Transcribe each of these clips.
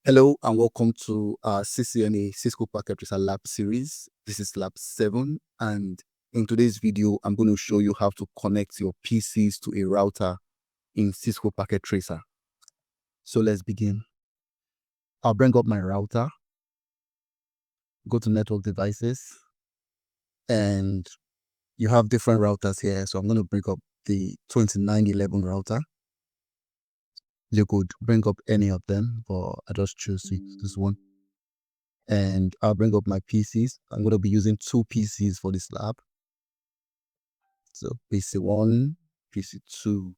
Hello and welcome to our CCNA Cisco Packet Tracer lab series. This is lab 7, and in today's video I'm going to show you how to connect your PCs to a router in Cisco Packet Tracer. So let's begin. I'll bring up my router, go to network devices, and you have different routers here. So I'm going to bring up the 2911 router. You could bring up any of them, but I just choose this one. And I'll bring up my PCs. I'm going to be using 2 PCs for this lab. So PC1, PC2,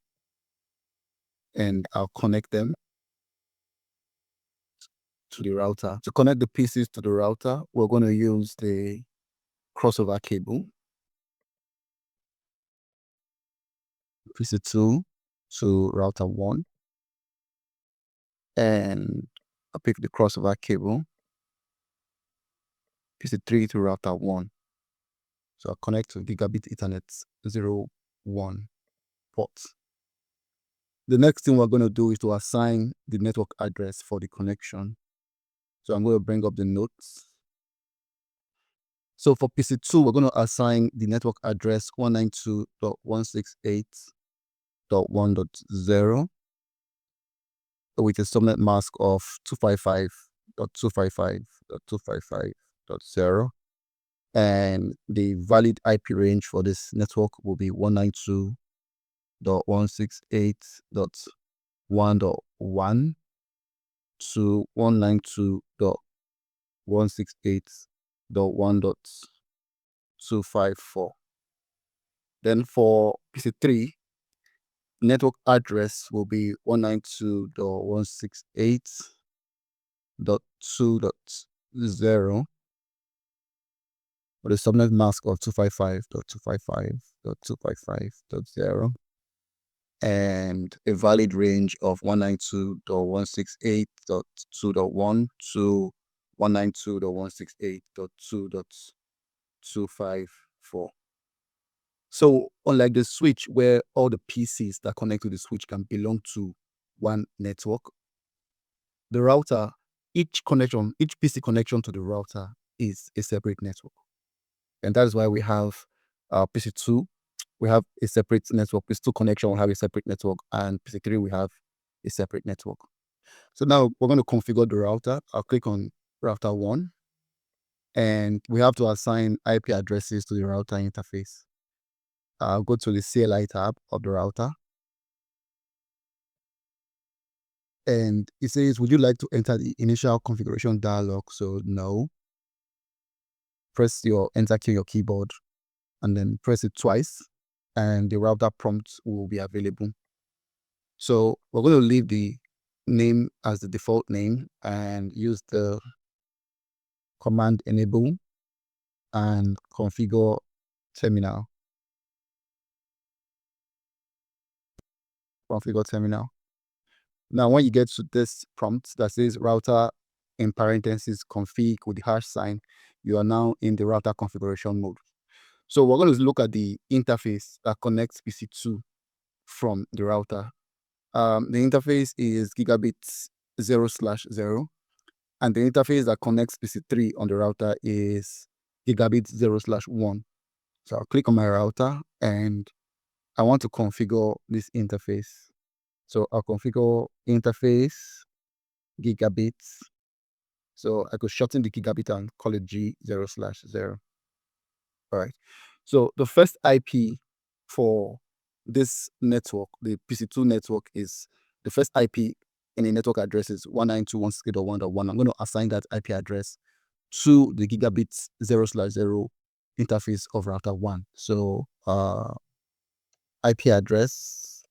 and I'll connect them to the router. To connect the PCs to the router, we're going to use the crossover cable. PC2 to router 1, and I'll pick the crossover cable, PC3 to router 1. So I'll connect to gigabit Ethernet 01 port. The next thing we're going to do is to assign the network address for the connection. So I'm going to bring up the notes. So for PC2, we're going to assign the network address 192.168.1.0 with a subnet mask of 255.255.255.0. And the valid IP range for this network will be 192.168.1.1 to 192.168.1.254. Then for PC3, network address will be 192.168.2.0 with a subnet mask of 255.255.255.0 and a valid range of 192.168.2.1 to 192.168.2.254. So unlike the switch where all the PCs that connect to the switch can belong to one network, the router, each PC connection to the router is a separate network. And that is why we have PC2, we have a separate network. PC2 connection will have a separate network, and PC3 we have a separate network. So now we're going to configure the router. I'll click on router 1, and we have to assign IP addresses to the router interface. I'll go to the CLI tab of the router, and it says, would you like to enter the initial configuration dialog? So no. Press your enter key on your keyboard and then press it twice, and the router prompt will be available. So we're going to leave the name as the default name and use the command enable and configure terminal. Now when you get to this prompt that says router in parentheses config with the hash sign, you are now in the router configuration mode. So we're going to look at the interface that connects PC2 from the router. The interface is gigabit 0/0, and the interface that connects PC3 on the router is gigabit 0/1. So I'll click on my router and I want to configure this interface. So I'll configure interface gigabits. So I could shorten the gigabit and call it G0/0. All right. So the first IP for this network, the PC2 network, is the first IP in a network address is 192.168.1.1. I'm going to assign that IP address to the gigabit 0/0 interface of router 1. So IP address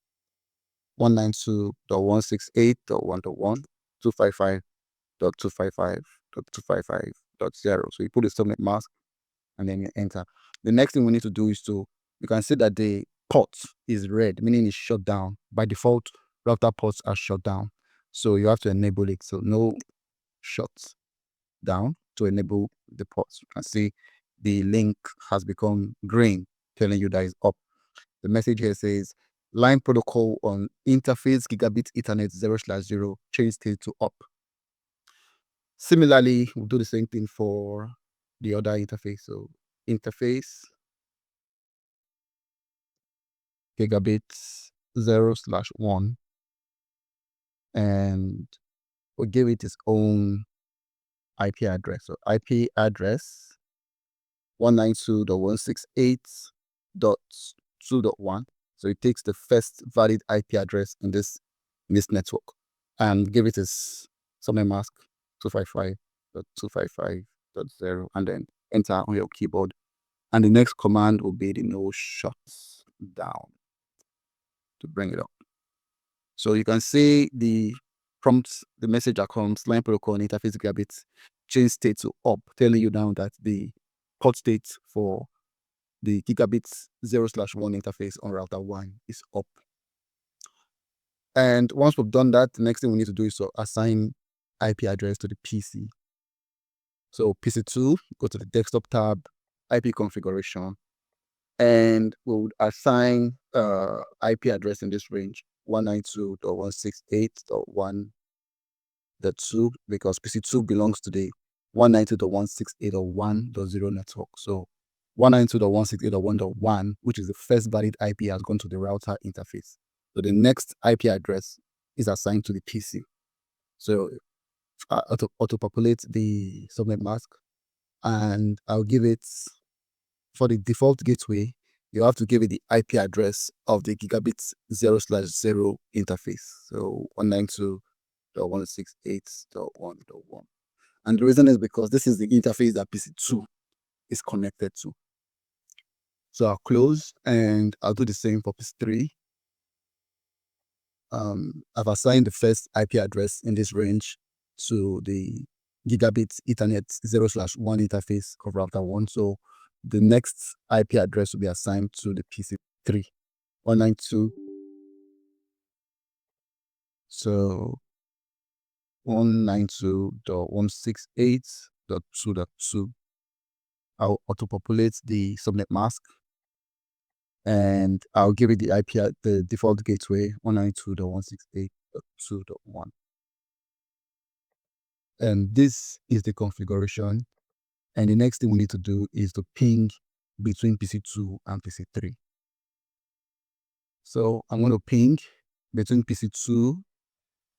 192.168.1.1, 255.255.255.0. So you put the subnet mask and then you enter. The next thing we need to do is you can see that the port is red, meaning it's shut down. By default, router ports are shut down. So you have to enable it. So no shut down to enable the ports. You can see the link has become green, telling you that it's up. The message here says line protocol on interface gigabit Ethernet 0/0 change state to up. Similarly, we'll do the same thing for the other interface. So interface gigabit 0/1, and we'll give it its own IP address. So IP address 192.168.2.1. So it takes the first valid IP address in this network and give it its subnet mask 255.255.0, and then enter on your keyboard. And the next command will be the no shuts down to bring it up. So you can see the prompt, the message that comes, line protocol and interface gigabit change state to up, telling you now that the port state for the gigabit 0/1 interface on router 1 is up. And once we've done that, the next thing we need to do is to assign IP address to the PC. So PC2, go to the desktop tab, IP configuration, and we would assign IP address in this range 192.168.1.2, because PC2 belongs to the 192.168.1.0 network. So 192.168.1.1, which is the first valid IP, has gone to the router interface. So the next IP address is assigned to the PC. So auto-populate the subnet mask, and I'll give it, for the default gateway, you have to give it the IP address of the gigabit 0/0 interface. So 192.168.1.1. And the reason is because this is the interface that PC2 is connected to. So I'll close, and I'll do the same for PC3. I've assigned the first IP address in this range to the gigabit Ethernet 0/1 interface of router 1. So the next IP address will be assigned to the PC3, 192. So 192.168.2.2. I'll auto-populate the subnet mask, and I'll give it the IP, the default gateway 192.168.2.1. And this is the configuration. And the next thing we need to do is to ping between PC2 and PC3. So I'm going to ping between PC2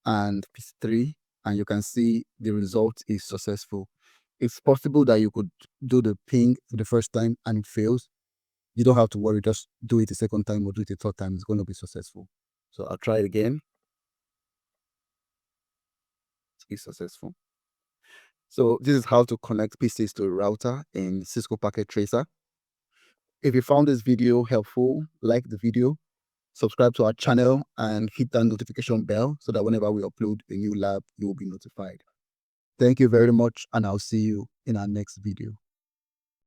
and PC3, and you can see the result is successful. It's possible that you could do the ping for the first time and it fails. You don't have to worry, just do it a second time or do it a third time. It's going to be successful. So I'll try it again. It's successful. So this is how to connect PCs to a router in Cisco Packet Tracer. If you found this video helpful, like the video, subscribe to our channel, and hit that notification bell so that whenever we upload a new lab, you will be notified. Thank you very much, and I'll see you in our next video.